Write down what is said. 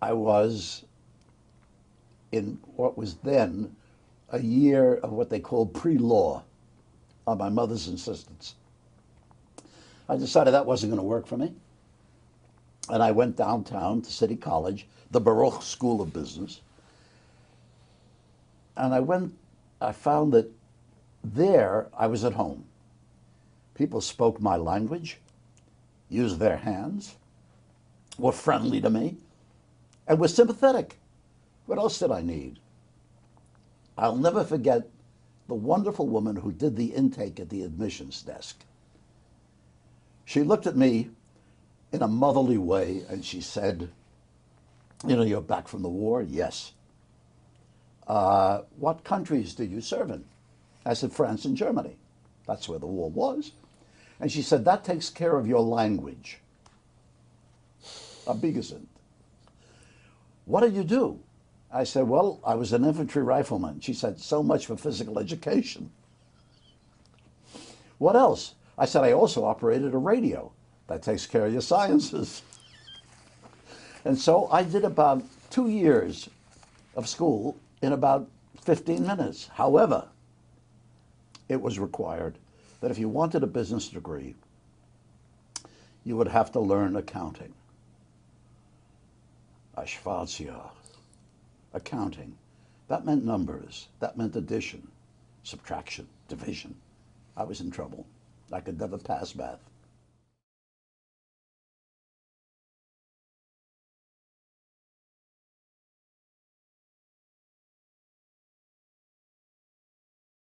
I was in what was then a year of what they called pre-law on my mother's insistence. I decided that wasn't going to work for me. And I went downtown to City College, the Baruch School of Business. And I found that there I was at home. People spoke my language, used their hands, were friendly to me, and were sympathetic. What else did I need? I'll never forget the wonderful woman who did the intake at the admissions desk. She looked at me in a motherly way and she said, "You know, you're back from the war?" "Yes." "What countries did you serve in?" I said, "France and Germany." That's where the war was. And she said, "That takes care of your language." A biggest. "What did you do?" I said, "Well, I was an infantry rifleman." She said, "So much for physical education." "What else?" I said, "I also operated a radio." "That takes care of your sciences." And so I did about 2 years of school in about 15 minutes. However, it was required that if you wanted a business degree, you would have to learn accounting. Ashvatzia, accounting. That meant numbers. That meant addition, subtraction, division. I was in trouble. I could never pass math.